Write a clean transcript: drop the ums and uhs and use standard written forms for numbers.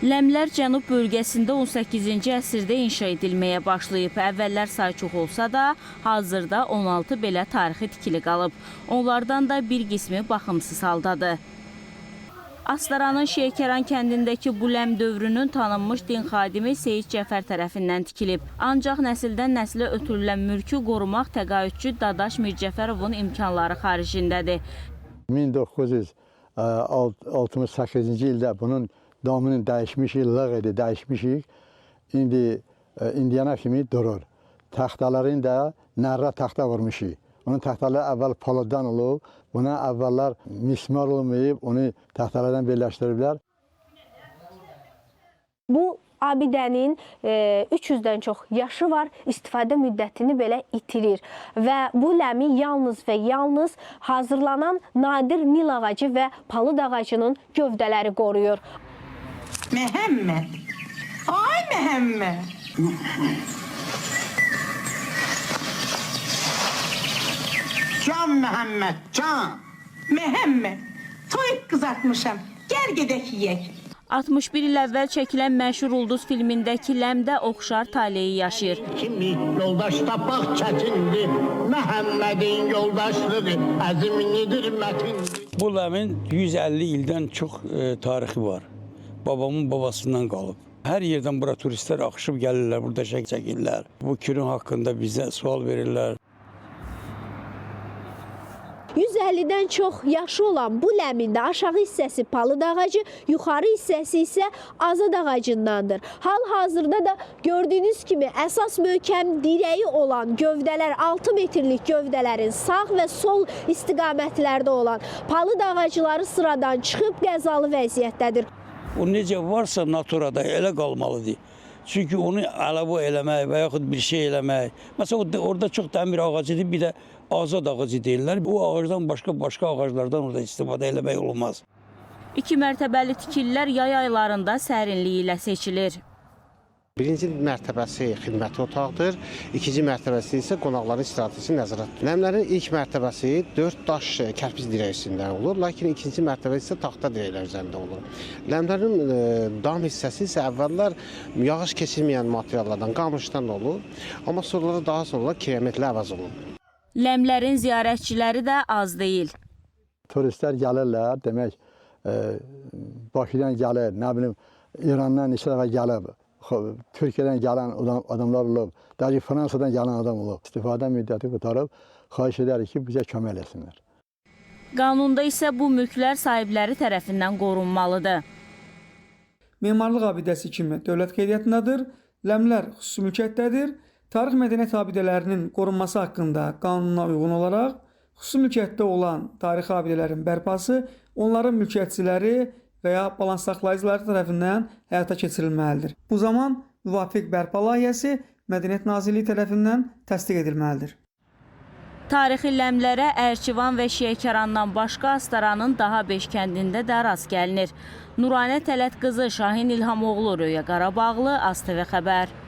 Ləmlər Cənub bölgəsində 18-ci əsrdə inşa edilməyə başlayıb. Əvvəllər say çox olsa da, hazırda 16 belə tarixi tikili qalıb. Onlardan da bir qismi baxımsız haldadır. Astaranın Şeykəran kəndindəki bu ləm dövrünün tanınmış din xadimi Seyid Cəfər tərəfindən tikilib. Ancaq nəsildən nəslə ötürülən mülkü qorumaq təqaüdçü Dadaş Mircəfərovun imkanları xaricindədir. 1968-ci ildə bunun damını dəyişmişik, lağ idi, dəyişmişik. İndi indiyana kimi durur. Taxtaların da nərra taxta vurmuşik. Onun taxtaları əvvəl palıddan olub, buna əvvəllər mismar olmayıb, onu taxtalardan birləşdiriblər. Bu abidənin 300-dən çox yaşı var, istifadə müddətini belə itirir. Və bu ləmi yalnız və yalnız hazırlanan nadir nil ağacı və palıd ağacının gövdələri qoruyur. Məhəmməd, ay Məhəmməd. Can Məhəmməd, can. Məhəmməd, toyuq qızartmışam, gəl gedək yeyək. 61 il əvvəl çəkilən məşhur Ulduz filmindəki ləmdə oxşar taleyi yaşayır. Kimi yoldaş tapaq çətindir, Məhəmmədin yoldaşlığı əzimlidir, mətindir. Bu ləmin 150 ildən çox tarixi var. Babamın babasından qalıb. Hər yerdən bura turistlər axışıb gəlirlər, burada çəkirlər. Bu kürün haqqında bizə sual verirlər. 150-dən çox yaşı olan bu ləmində aşağı hissəsi palıd ağacı, yuxarı hissəsi isə azad ağacındandır. Hal-hazırda da gördüyünüz kimi əsas möhkəm dirəyi olan gövdələr, 6 metrlik gövdələrin sağ və sol istiqamətlərdə olan palıd ağacları sıradan çıxıb qəzalı vəziyyətdədir. O necə varsa naturada elə qalmalıdır. Çünki onu əlavə eləmək və yaxud bir şey eləmək. Məsələn, orada çox dəmir ağacıdır, bir də azad ağacı deyirlər. Bu ağacdan başqa ağaclardan orada istifadə eləmək olmaz. 2 mərtəbəli tikililər yay aylarında sərinliyi ilə seçilir. Birinci mərtəbəsi xidməti otaqdır, ikinci mərtəbəsi isə qonaqların istirahəti üçün nəzarət. Ləmlərin ilk mərtəbəsi 4 daş kərpic dirək üstündə olur, lakin ikinci mərtəbə isə taxta dirəklər üzərində olur. Ləmlərin dam hissəsi isə əvvəllər yağış keçirməyən materiallardan, qamışdan olur, amma sonraları daha sonra kirəmitlə əvəz olunur. Ləmlərin ziyarətçiləri də az deyil. Turistlər gəlirlər, demək, Bakıdan gəlir, nə bilim, İrandan neçə dəfə gəlib. Türkiyədən gələn adamlar olub, daha ki Fransadan gələn adam olub. İstifadə müddəti qutarıb, xahiş edərik ki, bizə kömək eləsinlər. Qanunda isə bu mülklər sahibləri tərəfindən qorunmalıdır. Memarlıq abidəsi kimi dövlət qeydiyyatındadır, ləmlər xüsusi mülkiyyətdədir. Tarix mədəniyyət abidələrinin qorunması haqqında qanuna uyğun olaraq xüsusi mülkiyyətdə olan tarixi abidələrin bərpası onların mülkiyyətçiləri və ya balans saxlayıcıları tərəfindən həyata keçirilməlidir. Bu zaman müvafiq bərpa layihəsi Mədəniyyət Nazirliyi tərəfindən təsdiq edilməlidir. Tarixi ləmlərə Ərçivan və Şeykərandan başqa Astaranın daha 5 kəndində də rast gəlinir. Nuranə Tələt qızı Şahin İlhamoğlu, Röya Qarabağlı, ASTV xəbər.